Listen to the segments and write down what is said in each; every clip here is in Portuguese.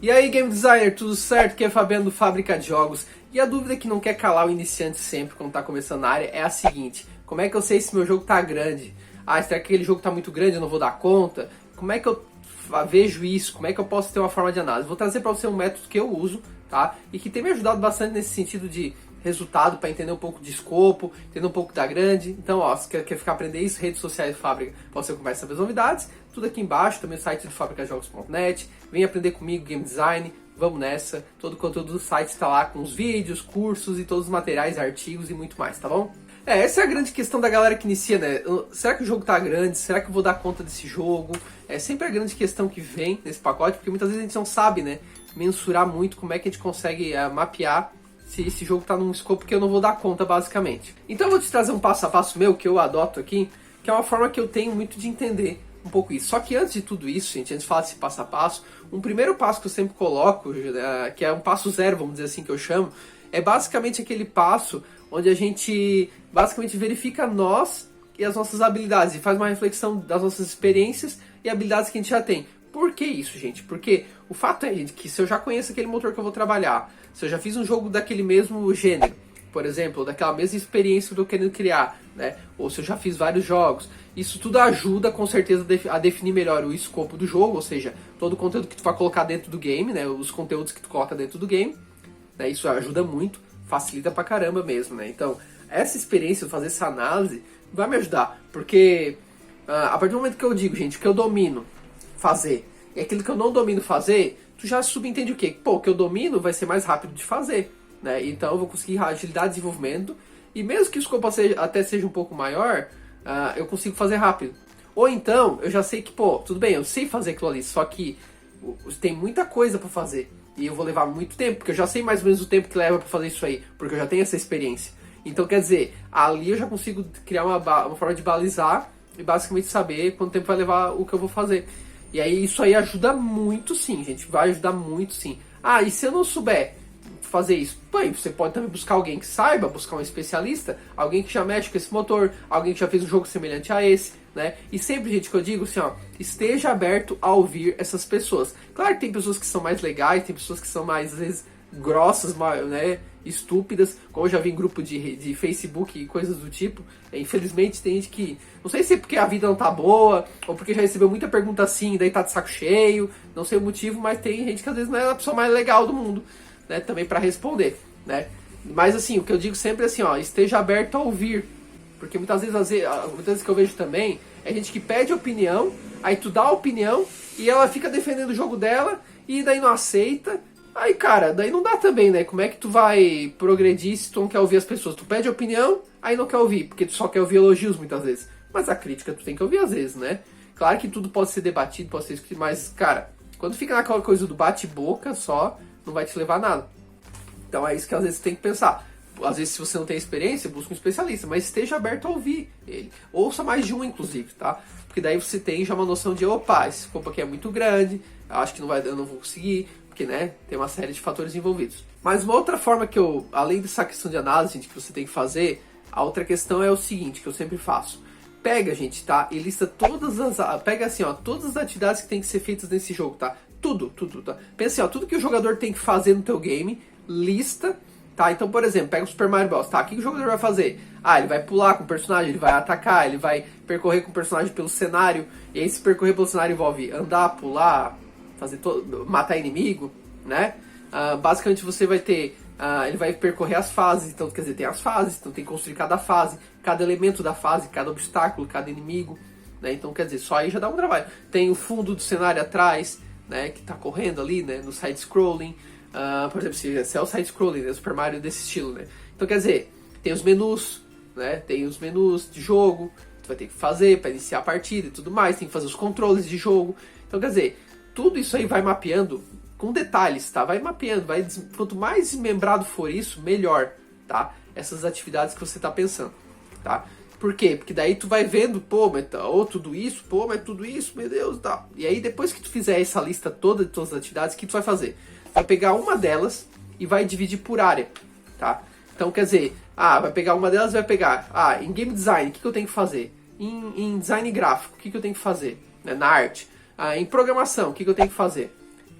E aí, Game Designer, tudo certo? Aqui é Fabiano do Fábrica de Jogos. E a dúvida que não quer calar o iniciante sempre quando está começando na área é a seguinte: como é que eu sei se meu jogo está grande? Ah, será que aquele jogo está muito grande, eu não vou dar conta? Como é que eu vejo isso? Como é que eu posso ter uma forma de análise? Vou trazer para você um método que eu uso, tá? E que tem me ajudado bastante nesse sentido de resultado, para entender um pouco de escopo, entender um pouco da grande. Então, ó, se quer ficar aprender isso, redes sociais de Fábrica, você começa a saber as novidades, tudo aqui embaixo, também o site do fabricajogos.net, vem aprender comigo Game Design, vamos nessa, todo o conteúdo do site está lá com os vídeos, cursos e todos os materiais, artigos e muito mais, tá bom? Essa é a grande questão da galera que inicia, né? Será que o jogo tá grande? Será que eu vou dar conta desse jogo? É sempre a grande questão que vem nesse pacote, porque muitas vezes a gente não sabe, né, mensurar muito como é que a gente consegue mapear se esse jogo está num escopo que eu não vou dar conta, basicamente. Então eu vou te trazer um passo a passo meu, que eu adoto aqui, que é uma forma que eu tenho muito de entender um pouco isso. Só que antes de tudo isso, gente, antes de falar desse passo a passo, um primeiro passo que eu sempre coloco, que é um passo zero, vamos dizer assim, que eu chamo, é basicamente aquele passo onde a gente basicamente verifica nós e as nossas habilidades, e faz uma reflexão das nossas experiências e habilidades que a gente já tem. Por que isso, gente? Porque o fato é, gente, que se eu já conheço aquele motor que eu vou trabalhar, se eu já fiz um jogo daquele mesmo gênero, por exemplo, daquela mesma experiência que eu estou querendo criar, né? Ou se eu já fiz vários jogos, isso tudo ajuda com certeza a definir melhor o escopo do jogo, ou seja, todo o conteúdo que tu vai colocar dentro do game, né? Os conteúdos que tu coloca dentro do game, né? Isso ajuda muito, facilita pra caramba mesmo, né? Então, essa experiência de fazer essa análise vai me ajudar, porque a partir do momento que eu digo, gente, que eu domino fazer e aquilo que eu não domino fazer, tu já subentende o quê? Pô, o que eu domino vai ser mais rápido de fazer, né? Então eu vou conseguir agilidade de desenvolvimento, e mesmo que o escopo até seja um pouco maior, eu consigo fazer rápido. Ou então, eu já sei que, pô, tudo bem, eu sei fazer aquilo ali, só que tem muita coisa pra fazer, e eu vou levar muito tempo, porque eu já sei mais ou menos o tempo que leva pra fazer isso aí, porque eu já tenho essa experiência. Então, quer dizer, ali eu já consigo criar uma forma de balizar e basicamente saber quanto tempo vai levar o que eu vou fazer. E aí isso aí ajuda muito sim, gente, vai ajudar muito sim. Ah, e se eu não souber fazer isso? Bem, você pode também buscar alguém que saiba, buscar um especialista, alguém que já mexe com esse motor, alguém que já fez um jogo semelhante a esse, né? E sempre, gente, que eu digo assim, ó, esteja aberto a ouvir essas pessoas. Claro que tem pessoas que são mais legais, tem pessoas que são mais, às vezes, grossas, né, estúpidas, como eu já vi em grupo de Facebook e coisas do tipo. Infelizmente tem gente que, não sei se é porque a vida não tá boa, ou porque já recebeu muita pergunta assim, e daí tá de saco cheio, não sei o motivo, mas tem gente que às vezes não é a pessoa mais legal do mundo, né, também para responder, né. Mas assim, o que eu digo sempre é assim, ó, esteja aberto a ouvir, porque muitas vezes que eu vejo também, é gente que pede opinião, aí tu dá a opinião, e ela fica defendendo o jogo dela, e daí não aceita. Aí, cara, daí não dá também, né? Como é que tu vai progredir se tu não quer ouvir as pessoas? Tu pede opinião, aí não quer ouvir, porque tu só quer ouvir elogios muitas vezes. Mas a crítica tu tem que ouvir às vezes, né? Claro que tudo pode ser debatido, pode ser escrito, mas, cara, quando fica naquela coisa do bate-boca só, não vai te levar a nada. Então é isso que às vezes você tem que pensar. Às vezes, se você não tem experiência, busca um especialista, mas esteja aberto a ouvir ele. Ouça mais de um, inclusive, tá? Porque daí você tem já uma noção de, opa, esse escopo aqui é muito grande, eu acho que eu não vou conseguir, porque, né, tem uma série de fatores envolvidos. Mas uma outra forma que eu, além dessa questão de análise, gente, que você tem que fazer, a outra questão é o seguinte, que eu sempre faço. Pega, gente, tá? E lista pega assim, ó, todas as atividades que tem que ser feitas nesse jogo, tá? Tudo, tá? Pensa assim, ó, tudo que o jogador tem que fazer no teu game, lista, tá? Então, por exemplo, pega o Super Mario Bros, tá? O que o jogador vai fazer? Ah, ele vai pular com o personagem, ele vai atacar, ele vai percorrer com o personagem pelo cenário, e aí se percorrer pelo cenário envolve andar, pular, matar inimigo, né? Basicamente você vai ter, ele vai percorrer as fases, então quer dizer, tem as fases, então tem que construir cada fase, cada elemento da fase, cada obstáculo, cada inimigo, né? Então quer dizer, só aí já dá um trabalho. Tem o fundo do cenário atrás, né, que tá correndo ali, né, no side-scrolling, por exemplo, se é o side-scrolling, né, Super Mario desse estilo, né? Então quer dizer, tem os menus, né, tem os menus de jogo, tu vai ter que fazer para iniciar a partida e tudo mais, tem que fazer os controles de jogo, então quer dizer, tudo isso aí vai mapeando com detalhes, tá? Vai mapeando, quanto mais desmembrado for isso, melhor, tá? Essas atividades que você tá pensando, tá? Por quê? Porque daí tu vai vendo, pô, mas tudo isso, pô, mas tudo isso, meu Deus, tá? E aí depois que tu fizer essa lista toda de todas as atividades, o que tu vai fazer? Vai pegar uma delas e vai dividir por área, tá? Então quer dizer, vai pegar uma delas e vai pegar, em game design, o que eu tenho que fazer? Em design gráfico, o que eu tenho que fazer? Né, na arte. Em programação, o que eu tenho que fazer?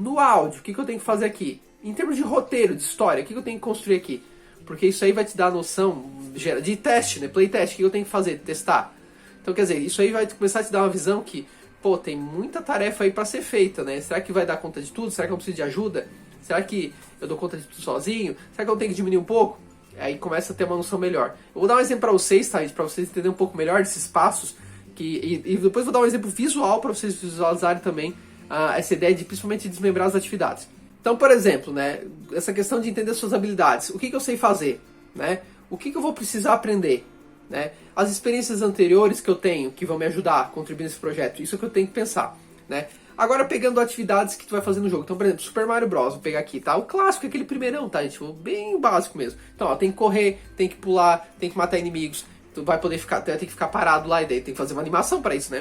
No áudio, o que eu tenho que fazer aqui? Em termos de roteiro, de história, o que eu tenho que construir aqui? Porque isso aí vai te dar a noção de teste, né? Playtest, o que eu tenho que fazer? Testar. Então, quer dizer, isso aí vai começar a te dar uma visão que, pô, tem muita tarefa aí pra ser feita, né? Será que vai dar conta de tudo? Será que eu preciso de ajuda? Será que eu dou conta de tudo sozinho? Será que eu tenho que diminuir um pouco? Aí começa a ter uma noção melhor. Eu vou dar um exemplo pra vocês, tá, gente? Pra vocês entenderem um pouco melhor desses passos. E depois vou dar um exemplo visual pra vocês visualizarem também essa ideia de principalmente desmembrar as atividades. Então, por exemplo, né, essa questão de entender suas habilidades. O que eu sei fazer? Né? O que eu vou precisar aprender? Né? As experiências anteriores que eu tenho, que vão me ajudar a contribuir nesse projeto. Isso é o que eu tenho que pensar. Né? Agora, pegando atividades que tu vai fazer no jogo. Então, por exemplo, Super Mario Bros. Vou pegar aqui, tá? O clássico, aquele primeirão, tá, gente? Bem básico mesmo. Então, ó, tem que correr, tem que pular, tem que matar inimigos. Tu vai poder ficar, tem que ficar parado lá e daí tem que fazer uma animação para isso,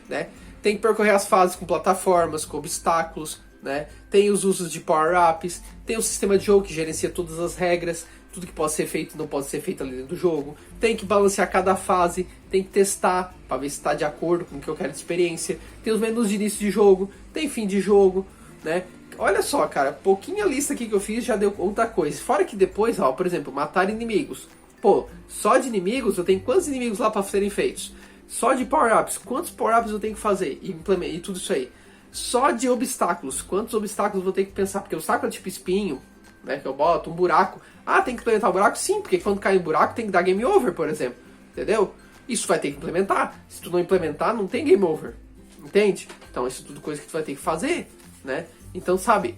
né? Tem que percorrer as fases com plataformas, com obstáculos, né? Tem os usos de power-ups, tem o sistema de jogo que gerencia todas as regras, tudo que pode ser feito e não pode ser feito ali dentro do jogo. Tem que balancear cada fase, tem que testar para ver se está de acordo com o que eu quero de experiência. Tem os menus de início de jogo, tem fim de jogo, né? Olha só, cara, pouquinha lista aqui que eu fiz já deu outra coisa. Fora que depois, ó, por exemplo, matar inimigos. Pô, só de inimigos eu tenho quantos inimigos lá para serem feitos? Só de power-ups, quantos power-ups eu tenho que fazer e tudo isso aí? Só de obstáculos, quantos obstáculos eu vou ter que pensar? Porque o obstáculo é tipo espinho, né, que eu boto, um buraco. Ah, tem que implementar o buraco? Sim, porque quando cai no buraco tem que dar game over, por exemplo. Entendeu? Isso vai ter que implementar. Se tu não implementar, não tem game over. Entende? Então isso é tudo coisa que tu vai ter que fazer, né? Então, sabe,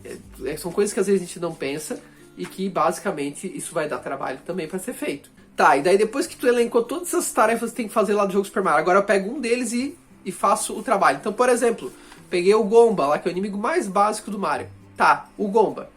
são coisas que às vezes a gente não pensa e que basicamente isso vai dar trabalho também para ser feito. Tá, e daí depois que tu elencou todas essas tarefas que tem que fazer lá do jogo Super Mario, agora eu pego um deles e faço o trabalho. Então, por exemplo, peguei o Gomba lá, que é o inimigo mais básico do Mario. Tá, o Gomba.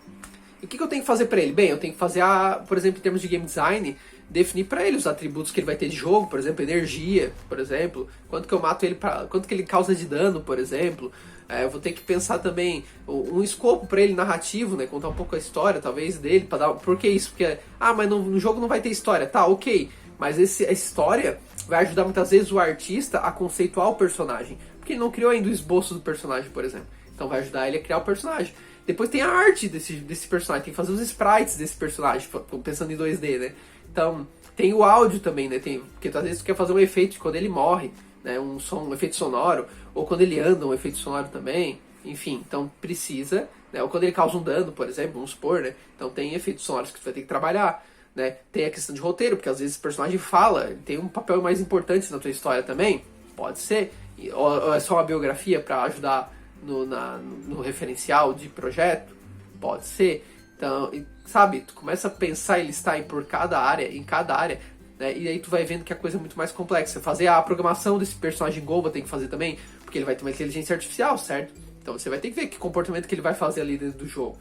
E o que eu tenho que fazer pra ele? Bem, eu tenho que fazer, por exemplo, em termos de game design, definir pra ele os atributos que ele vai ter de jogo, por exemplo, energia, por exemplo, quanto que eu mato ele, quanto que ele causa de dano, por exemplo. Eu vou ter que pensar também um escopo pra ele narrativo, né? Contar um pouco a história, talvez, dele, para dar. Por que isso? Porque, mas no jogo não vai ter história. Tá, ok. Mas a história vai ajudar muitas vezes o artista a conceituar o personagem. Porque ele não criou ainda o esboço do personagem, por exemplo. Então vai ajudar ele a criar o personagem. Depois tem a arte desse personagem, tem que fazer os sprites desse personagem, pensando em 2D, né? Então, tem o áudio também, né? Porque às vezes tu quer fazer um efeito de quando ele morre, né? Um efeito sonoro, ou quando ele anda, um efeito sonoro também. Enfim, então precisa, né? Ou quando ele causa um dano, por exemplo, vamos supor, né? Então tem efeitos sonoros que tu vai ter que trabalhar, né? Tem a questão de roteiro, porque às vezes o personagem fala, ele tem um papel mais importante na tua história também, pode ser. Ou é só uma biografia para ajudar no referencial de projeto, pode ser. Então, sabe, tu começa a pensar e listar em cada área, né? E aí tu vai vendo que a coisa é muito mais complexa. Fazer a programação desse personagem Gomba tem que fazer também, porque ele vai ter uma inteligência artificial, certo? Então você vai ter que ver que comportamento que ele vai fazer ali dentro do jogo.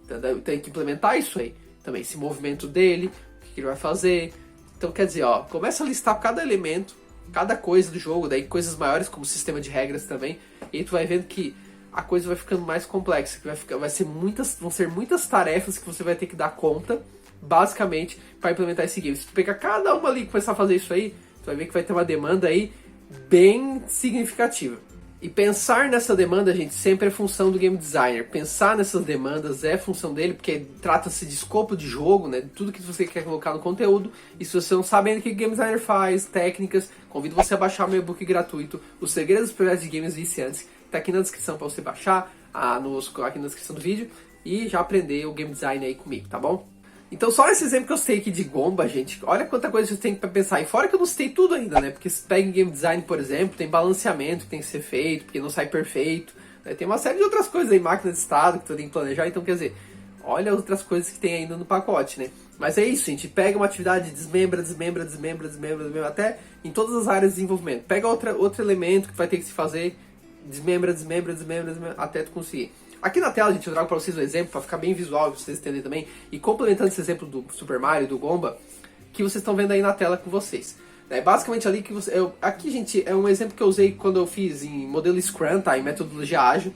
Então, tem que implementar isso aí também, esse movimento dele, o que ele vai fazer. Então quer dizer, ó, começa a listar cada elemento, cada coisa do jogo, daí coisas maiores como o sistema de regras também, e aí tu vai vendo que a coisa vai ficando mais complexa, que vão ser muitas tarefas que você vai ter que dar conta, basicamente, para implementar esse game. Se tu pegar cada uma ali e começar a fazer isso aí, tu vai ver que vai ter uma demanda aí bem significativa. E pensar nessa demanda, gente, sempre é função do game designer. Pensar nessas demandas é função dele, porque trata-se de escopo de jogo, né? De tudo que você quer colocar no conteúdo. E se você não sabe ainda o que o game designer faz, técnicas, convido você a baixar o meu e-book gratuito, Os Segredos dos Projetos de Games Viciantes. Tá aqui na descrição para você baixar, aqui na descrição do vídeo, e já aprender o game design aí comigo, tá bom? Então só esse exemplo que eu citei aqui de Gomba, gente, olha quanta coisa você tem pra pensar. E fora que eu não citei tudo ainda, né? Porque se pega em game design, por exemplo, tem balanceamento que tem que ser feito, porque não sai perfeito, né? Tem uma série de outras coisas aí, máquina de estado que tu tem que planejar. Então, quer dizer, olha outras coisas que tem ainda no pacote, né? Mas é isso, gente. Pega uma atividade, desmembra, até em todas as áreas de desenvolvimento. Pega outro elemento que vai ter que se fazer, desmembra, até tu conseguir. Aqui na tela, gente, eu trago para vocês um exemplo, para ficar bem visual, para vocês entenderem também, e complementando esse exemplo do Super Mario, do Gomba, que vocês estão vendo aí na tela com vocês. Basicamente ali, aqui, gente, é um exemplo que eu usei quando eu fiz em modelo Scrum, tá? Em metodologia ágil,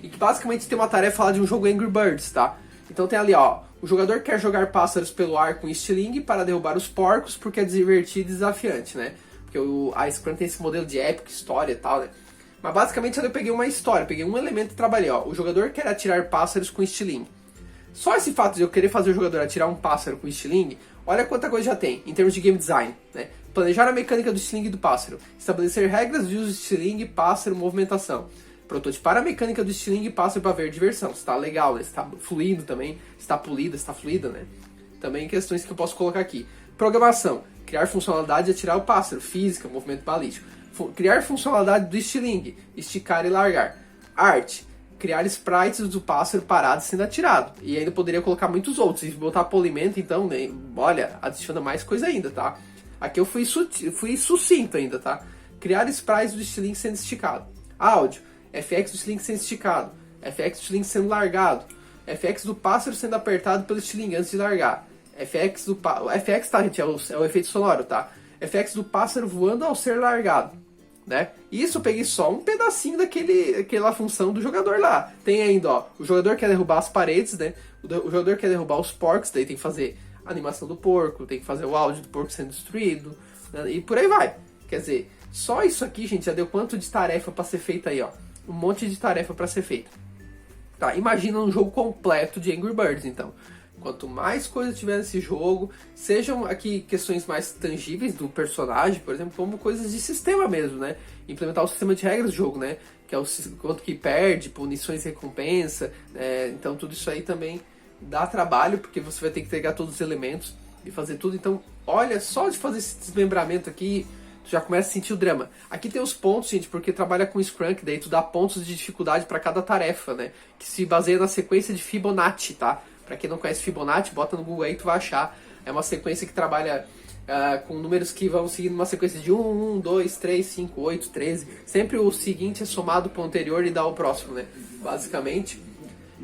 e que basicamente tem uma tarefa lá de um jogo Angry Birds, tá? Então tem ali, ó, o jogador quer jogar pássaros pelo ar com estilingue para derrubar os porcos, porque é divertido e desafiante, né? Porque a Scrum tem esse modelo de épica, história e tal, né? Mas basicamente eu peguei uma história, peguei um elemento e trabalhei, ó. O jogador quer atirar pássaros com estilingue. Só esse fato de eu querer fazer o jogador atirar um pássaro com estilingue, olha quanta coisa já tem, em termos de game design, né? Planejar a mecânica do estilingue do pássaro, estabelecer regras de uso de estilingue, pássaro, movimentação. Prototipar a mecânica do estilingue e pássaro para ver diversão, se tá legal, né? Se tá fluindo também, se tá polida, se tá fluida, né? Também questões que eu posso colocar aqui. Programação, criar funcionalidade de atirar o pássaro, física, movimento balístico. Criar funcionalidade do estilingue, esticar e largar. Arte, criar sprites do pássaro parado sendo atirado. E ainda poderia colocar muitos outros. Se botar polimento, então, né, olha, adiciona mais coisa ainda, tá? Aqui eu fui sucinto ainda, tá? Criar sprites do estilingue sendo esticado. Áudio, FX do estilingue sendo esticado. FX do estilingue sendo largado. FX do pássaro sendo apertado pelo estilingue antes de largar. FX, tá, gente? É o efeito sonoro, tá? FX do pássaro voando ao ser largado, né? Isso eu peguei só um pedacinho daquela função do jogador lá. Tem ainda, ó, o jogador quer derrubar as paredes, né? O jogador quer derrubar os porcos, daí tem que fazer a animação do porco, tem que fazer o áudio do porco sendo destruído, né? E por aí vai. Quer dizer, só isso aqui, gente, já deu quanto de tarefa para ser feita aí, ó. Um monte de tarefa para ser feita. Tá, imagina um jogo completo de Angry Birds, então. Quanto mais coisa tiver nesse jogo, sejam aqui questões mais tangíveis do personagem, por exemplo, como coisas de sistema mesmo, né? Implementar o sistema de regras do jogo, né? Que é o quanto que perde, punições e recompensa, né? Então tudo isso aí também dá trabalho, porque você vai ter que pegar todos os elementos e fazer tudo. Então, olha, só de fazer esse desmembramento aqui, tu já começa a sentir o drama. Aqui tem os pontos, gente, porque trabalha com Scrum, que daí tu dá pontos de dificuldade para cada tarefa, né? Que se baseia na sequência de Fibonacci, tá? Para quem não conhece Fibonacci, bota no Google aí, tu vai achar. É uma sequência que trabalha com números que vão seguindo uma sequência de 1, 2, 3, 5, 8, 13. Sempre o seguinte é somado para o anterior e dá o próximo, né? Basicamente.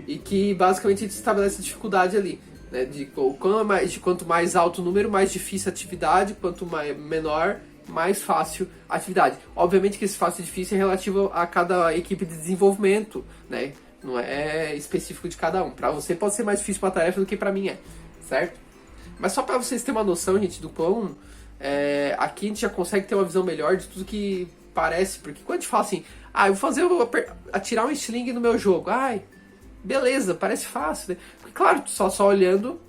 E que basicamente estabelece a dificuldade ali, né? De quanto mais alto o número, mais difícil a atividade. Quanto menor, mais fácil a atividade. Obviamente que esse fácil e difícil é relativo a cada equipe de desenvolvimento, né? Não é específico de cada um. Para você pode ser mais difícil uma tarefa do que para mim é, certo? Mas só para vocês terem uma noção, gente, do quão aqui a gente já consegue ter uma visão melhor de tudo que parece. Porque quando a gente fala assim, eu vou atirar um estilingue no meu jogo. Ai, beleza, parece fácil, né? Porque claro, só olhando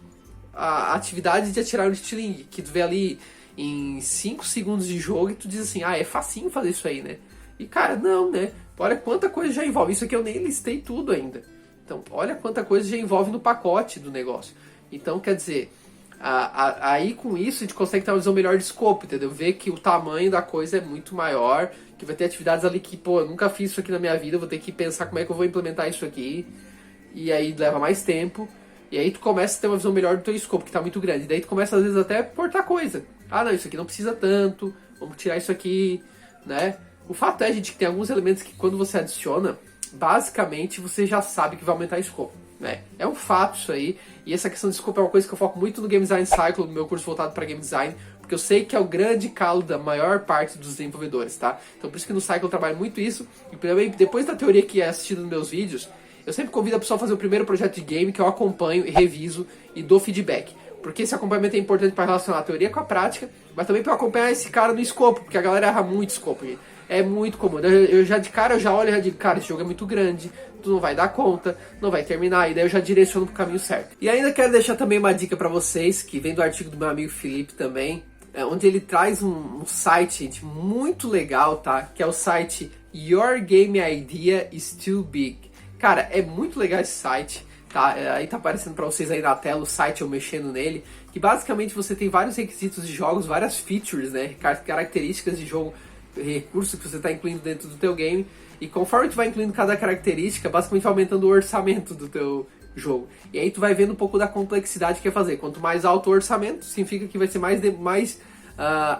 a atividade de atirar um estilingue, que tu vê ali em 5 segundos de jogo e tu diz assim, é facinho fazer isso aí, né? E cara, não, né? Olha quanta coisa já envolve. Isso aqui eu nem listei tudo ainda. Então, olha quanta coisa já envolve no pacote do negócio. Então, quer dizer, aí com isso a gente consegue ter uma visão melhor de escopo, entendeu? Ver que o tamanho da coisa é muito maior, que vai ter atividades ali que, eu nunca fiz isso aqui na minha vida, eu vou ter que pensar como é que eu vou implementar isso aqui. E aí leva mais tempo. E aí tu começa a ter uma visão melhor do teu escopo, que tá muito grande. E daí tu começa às vezes até a cortar coisa. Não, isso aqui não precisa tanto, vamos tirar isso aqui, né? O fato é, gente, que tem alguns elementos que quando você adiciona, basicamente você já sabe que vai aumentar o escopo, né? É um fato isso aí, e essa questão de escopo é uma coisa que eu foco muito no Game Design Cycle, no meu curso voltado para Game Design, porque eu sei que é o grande calo da maior parte dos desenvolvedores, tá? Então por isso que no Cycle eu trabalho muito isso, e também depois da teoria que é assistida nos meus vídeos, eu sempre convido a pessoa a fazer o primeiro projeto de game que eu acompanho e reviso e dou feedback. Porque esse acompanhamento é importante para relacionar a teoria com a prática, mas também para acompanhar esse cara no escopo, porque a galera erra muito escopo, gente. É muito comum. Eu já olho e já digo, cara, esse jogo é muito grande, tu não vai dar conta, não vai terminar, e daí eu já direciono pro caminho certo. E ainda quero deixar também uma dica para vocês, que vem do artigo do meu amigo Felipe também, onde ele traz um site, gente, muito legal, tá? Que é o site Your Game Idea is Too Big. Cara, é muito legal esse site, tá? Aí tá aparecendo para vocês aí na tela o site, eu mexendo nele, que basicamente você tem vários requisitos de jogos, várias features, né? Características de jogo, recursos que você está incluindo dentro do teu game, e conforme tu vai incluindo cada característica, basicamente vai aumentando o orçamento do teu jogo. E aí tu vai vendo um pouco da complexidade que quer fazer. Quanto mais alto o orçamento, significa que vai ser mais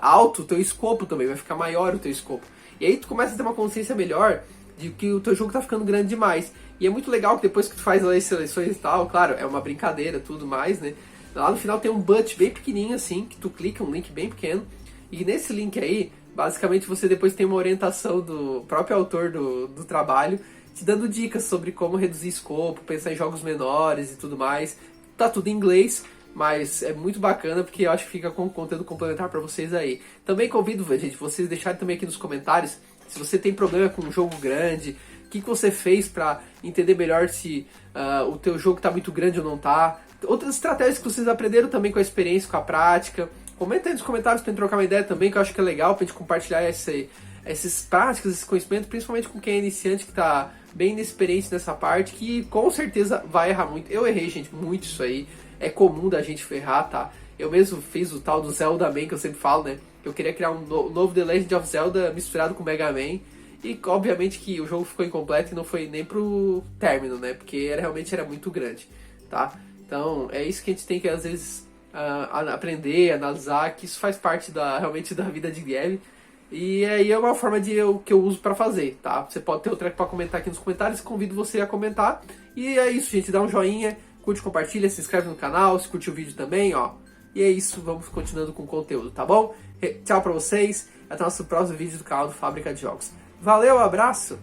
alto o teu escopo também, vai ficar maior o teu escopo. E aí tu começa a ter uma consciência melhor de que o teu jogo tá ficando grande demais. E é muito legal que depois que tu faz as seleções e tal, claro, é uma brincadeira, tudo mais, né? Lá no final tem um button bem pequenininho assim, que tu clica, um link bem pequeno, e nesse link aí, basicamente você depois tem uma orientação do próprio autor do trabalho, te dando dicas sobre como reduzir escopo, pensar em jogos menores e tudo mais. Tá tudo em inglês, mas é muito bacana porque eu acho que fica com conteúdo complementar para vocês aí. Também convido, gente, vocês deixarem também aqui nos comentários Se você tem problema com um jogo grande, o que você fez para entender melhor se o teu jogo tá muito grande ou não tá. Outras estratégias que vocês aprenderam também com a experiência, com a prática. Comenta aí nos comentários pra gente trocar uma ideia também, que eu acho que é legal pra gente compartilhar essas práticas, esse conhecimento, principalmente com quem é iniciante, que tá bem inexperiente nessa parte, que com certeza vai errar muito. Eu errei, gente, muito isso aí. É comum da gente ferrar, tá? Eu mesmo fiz o tal do Zelda Man, que eu sempre falo, né? Eu queria criar um novo The Legend of Zelda misturado com Mega Man. E obviamente que o jogo ficou incompleto e não foi nem pro término, né? Porque realmente era muito grande, tá? Então é isso que a gente tem que às vezes aprender, analisar, que isso faz parte realmente da vida de dev. E aí é uma forma que eu uso pra fazer, tá? Você pode ter outra pra comentar aqui nos comentários, convido você a comentar. E é isso, gente, dá um joinha, curte, compartilha, se inscreve no canal, se curte o vídeo também, ó. E é isso, vamos continuando com o conteúdo, tá bom? Tchau pra vocês, até o nosso próximo vídeo do canal do Fábrica de Jogos. Valeu, abraço!